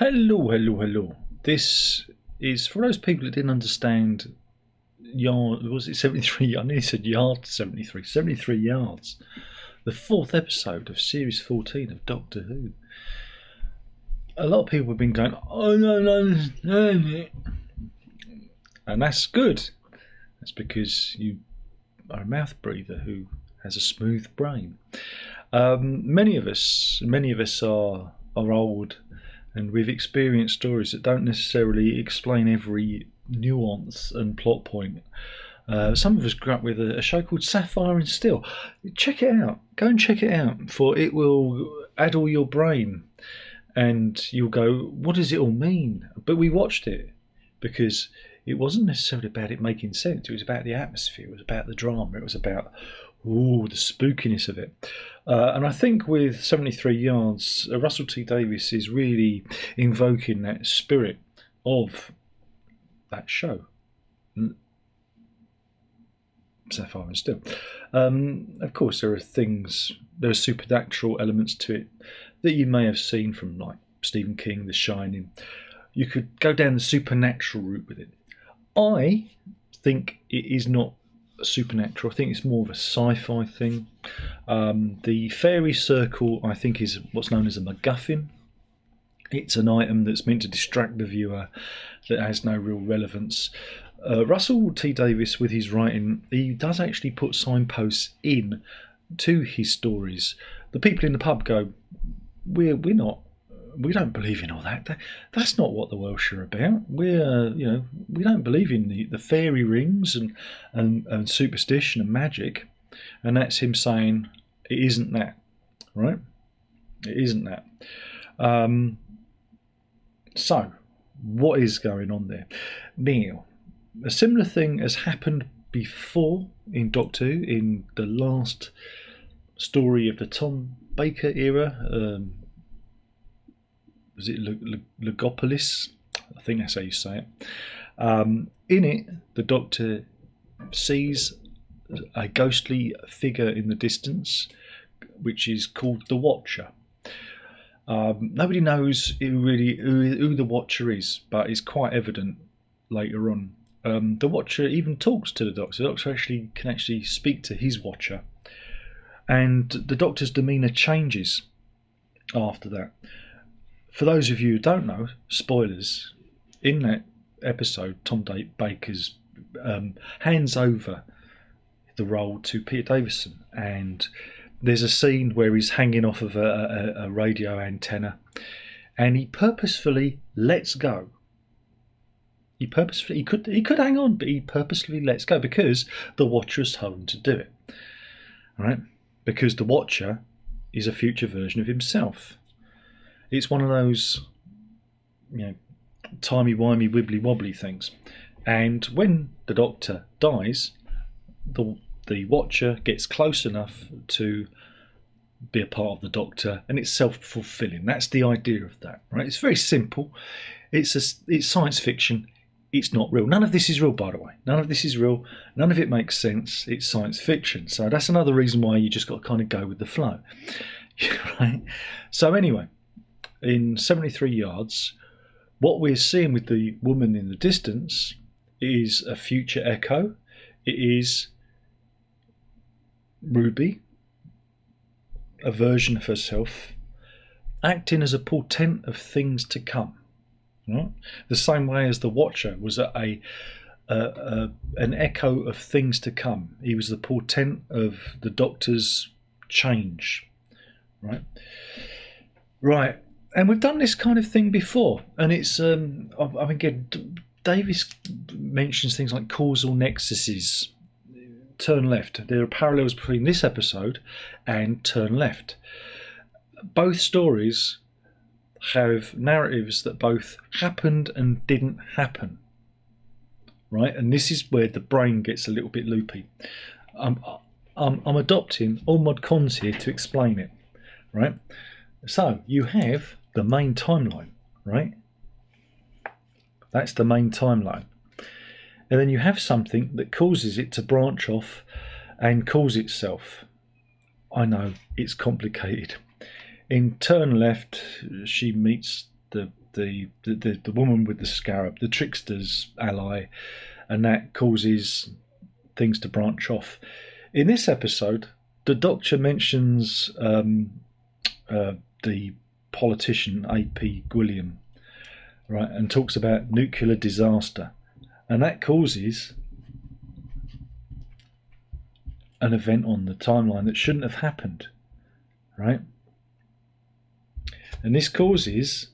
Hello, hello, hello. This is for those people that didn't understand yard. Was it 73? I nearly said yard 73. 73 yards. The fourth episode of series 14 of Doctor Who. A lot of people have been going, oh no, no, and that's good. That's because you are a mouth breather who has a smooth brain. Many of us are old, and we've experienced stories that don't necessarily explain every nuance and plot point. Some of us grew up with a show called Sapphire and Steel. Check it out. Go and check it out, for it will addle your brain, and you'll go, what does it all mean? But we watched it because it wasn't necessarily about it making sense. It was about the atmosphere. It was about the drama. It was about the spookiness of it. And I think with 73 Yards, Russell T Davies is really invoking that spirit of that show. Sapphire and Steel. Of course, there are supernatural elements to it that you may have seen from like Stephen King, The Shining. You could go down the supernatural route with it. I think it is not supernatural. I think it's more of a sci-fi thing. The fairy circle, I think, is what's known as a MacGuffin. It's an item that's meant to distract the viewer, that has no real relevance. Russell T Davies, with his writing, he does actually put signposts in to his stories. The people in the pub go, we don't believe in all that. That's not what the Welsh are about. We don't believe in the fairy rings and superstition and magic. And that's him saying it isn't that, right? It isn't that. So, what is going on there? Now, a similar thing has happened before in Doctor Who, in the last story of the Tom Baker era. Was it Legopolis? I think that's how you say it. In it, the Doctor sees a ghostly figure in the distance, which is called the Watcher. Nobody knows who the Watcher is, but it's quite evident later on. The Watcher even talks to the Doctor. The Doctor can actually speak to his Watcher, and the Doctor's demeanour changes after that. For those of you who don't know, spoilers, in that episode, Tom Baker's hands over the role to Peter Davison, and there's a scene where he's hanging off of a radio antenna, and he purposefully lets go. He could hang on, but he purposefully lets go because the Watcher has told him to do it. All right? Because the Watcher is a future version of himself. It's one of those, timey-wimey, wibbly-wobbly things. And when the Doctor dies, the Watcher gets close enough to be a part of the Doctor, and it's self-fulfilling. That's the idea of that, right? It's very simple. It's science fiction. It's not real. None of this is real, by the way. None of this is real. None of it makes sense. It's science fiction. So that's another reason why you just got to kind of go with the flow. Right? So anyway, in 73 Yards, what we're seeing with the woman in the distance is a future echo. It is Ruby, a version of herself, acting as a portent of things to come. Right? The same way as the Watcher was an echo of things to come. He was the portent of the Doctor's change. Right. And we've done this kind of thing before, and it's again, Davies mentions things like causal nexuses. Turn left. There are parallels between this episode and Turn Left. Both stories have narratives that both happened and didn't happen, right? And this is where the brain gets a little bit loopy. I'm adopting all mod cons here to explain it, right? So you have the main timeline, right? That's the main timeline. And then you have something that causes it to branch off and calls itself. I know, it's complicated. In Turn Left, she meets the the woman with the scarab, the trickster's ally, and that causes things to branch off. In this episode, the Doctor mentions the politician A.P. Gwilliam, right, and talks about nuclear disaster, and that causes an event on the timeline that shouldn't have happened, right? And this causes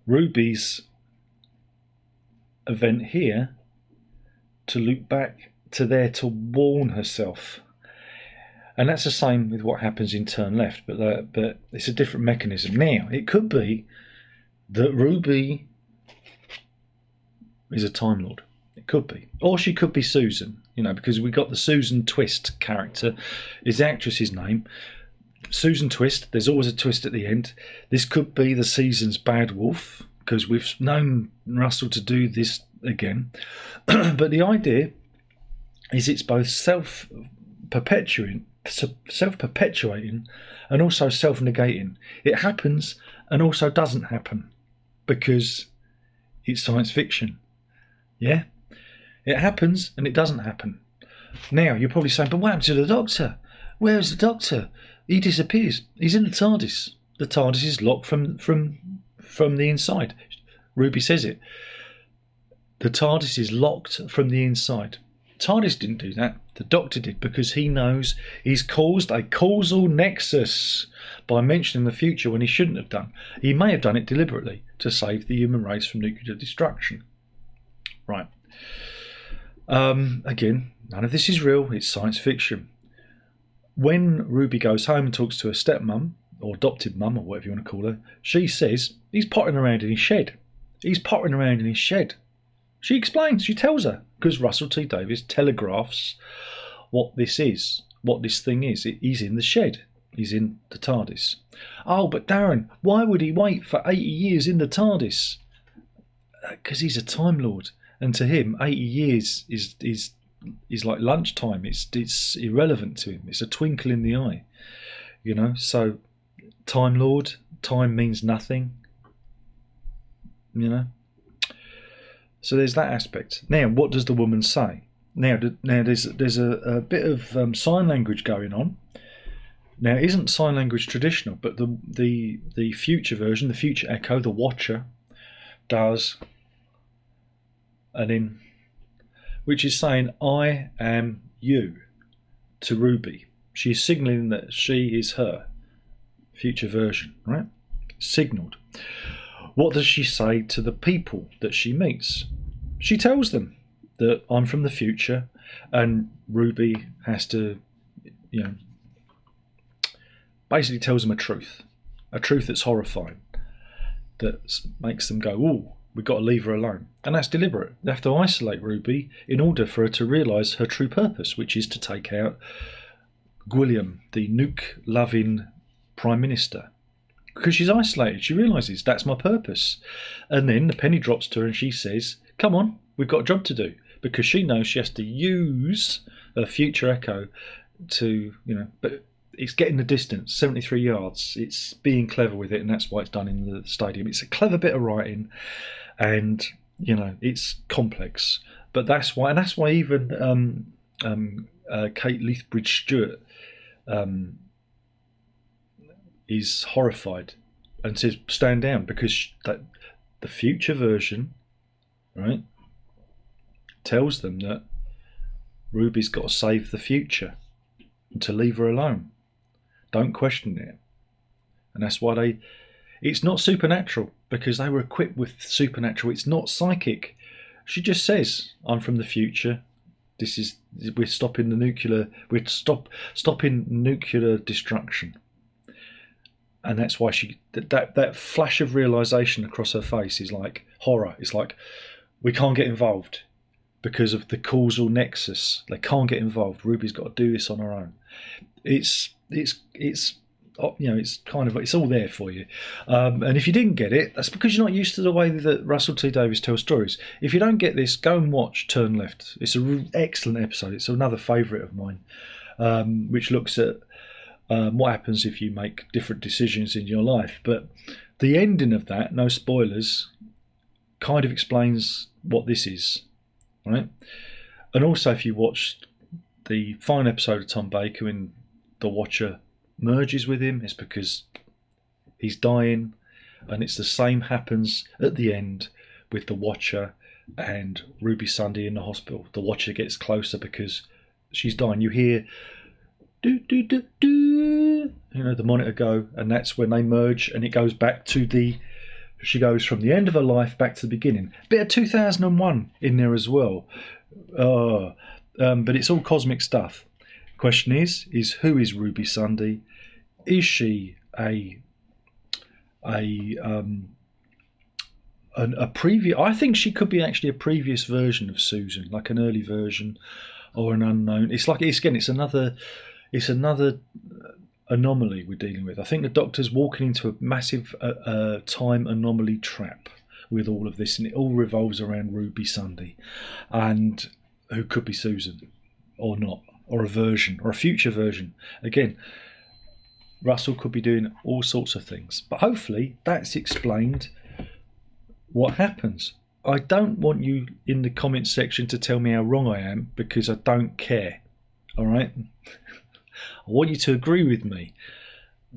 Ruby's event here to loop back to there to warn herself. And that's the same with what happens in Turn Left, but it's a different mechanism. Now, it could be that Ruby is a Time Lord. It could be. Or she could be Susan, because we got the Susan Twist character, is the actress's name. Susan Twist, there's always a twist at the end. This could be the season's bad wolf, because we've known Russell to do this again. But the idea is it's both self-perpetuating and also self-negating. It happens and also doesn't happen because it's science fiction. Yeah? It happens and it doesn't happen. Now, you're probably saying, but what happened to the Doctor? Where's the Doctor? He disappears. He's in the TARDIS. The TARDIS is locked from the inside. Ruby says it. The TARDIS is locked from the inside. TARDIS didn't do that. The Doctor did, because he knows he's caused a causal nexus by mentioning the future when he shouldn't have done. He may have done it deliberately to save the human race from nuclear destruction. Right. Again, none of this is real. It's science fiction. When Ruby goes home and talks to her stepmum, or adopted mum, or whatever you want to call her, she says he's pottering around in his shed. He's pottering around in his shed. She explains, she tells her, because Russell T Davies telegraphs what this is, what this thing is. He's in the shed. He's in the TARDIS. Oh, but Darren, why would he wait for 80 years in the TARDIS? Because he's a Time Lord, and to him, 80 years is like lunchtime. It's irrelevant to him. It's a twinkle in the eye, So, Time Lord, time means nothing. So there's that aspect. Now, what does the woman say? Now there's a bit of sign language going on. Now, it isn't sign language traditional, but the future version, the future echo, the Watcher, does which is saying, I am you, to Ruby. She's signalling that she is her, future version, right? Signalled. What does she say to the people that she meets? She tells them that I'm from the future, and Ruby has to, basically tells them a truth that's horrifying, that makes them go, ooh, we've got to leave her alone. And that's deliberate. They have to isolate Ruby in order for her to realise her true purpose, which is to take out Gwilliam, the nuke-loving Prime Minister. Because she's isolated, she realises that's my purpose. And then the penny drops to her and she says, come on, we've got a job to do. Because she knows she has to use her future echo to, but it's getting the distance, 73 yards. It's being clever with it, and that's why it's done in the stadium. It's a clever bit of writing, and it's complex. But that's why even Kate Lethbridge-Stewart is horrified and says, "Stand down," because the future version, right, tells them that Ruby's got to save the future and to leave her alone. Don't question it. And that's why it's not supernatural, because they were equipped with supernatural. It's not psychic. She just says, I'm from the future. We're stopping stopping nuclear destruction. And that's why that flash of realization across her face is like horror. It's like, we can't get involved because of the causal nexus. They can't get involved. Ruby's got to do this on her own. It's kind of, it's all there for you. And if you didn't get it, that's because you're not used to the way that Russell T Davies tells stories. If you don't get this, go and watch Turn Left. It's an excellent episode. It's another favourite of mine, which looks at what happens if you make different decisions in your life. But the ending of that, no spoilers, kind of explains what this is, right? And also, if you watched the final episode of Tom Baker when the Watcher merges with him, it's because he's dying, and it's the same happens at the end with the Watcher and Ruby Sunday in the hospital. The Watcher gets closer because she's dying. You hear do do do do, the monitor go, and that's when they merge, and it goes back to she goes from the end of her life back to the beginning. Bit of 2001 in there as well. But it's all cosmic stuff. Question is who is Ruby Sunday? Is she a previous? I think she could be actually a previous version of Susan, like an early version or an unknown. It's another anomaly we're dealing with. I think the Doctor's walking into a massive time anomaly trap with all of this, and it all revolves around Ruby Sunday, and who could be Susan or not, or a version, or a future version. Again, Russell could be doing all sorts of things, but hopefully that's explained what happens. I don't want you in the comments section to tell me how wrong I am, because I don't care. All right, I want you to agree with me.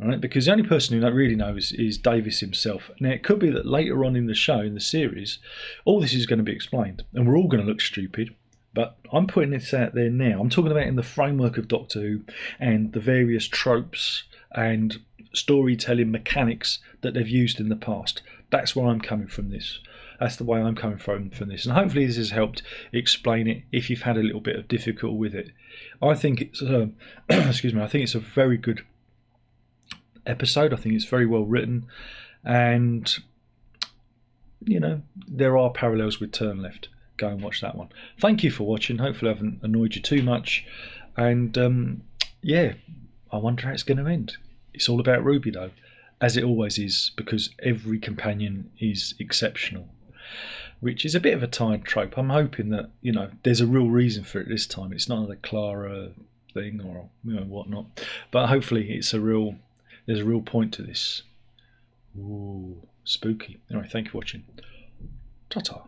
All right, because the only person who really knows is Davis himself. Now, it could be that later on in the show, in the series, all this is going to be explained, and we're all going to look stupid. But I'm putting this out there now. I'm talking about in the framework of Doctor Who and the various tropes and storytelling mechanics that they've used in the past. That's where I'm coming from this. That's the way I'm coming from this. And hopefully this has helped explain it if you've had a little bit of difficulty with it. I think it's excuse me, I think it's a very good episode. I think it's very well written, and there are parallels with Turn Left. Go and watch that one. Thank you for watching. Hopefully I haven't annoyed you too much, and yeah, I wonder how it's going to end. It's all about Ruby though, as it always is, because every companion is exceptional, which is a bit of a tired trope. I'm hoping that there's a real reason for it this time. It's not the Clara thing or whatnot, but hopefully there's a real point to this. Ooh, spooky. Anyway, thank you for watching. Ta-ta.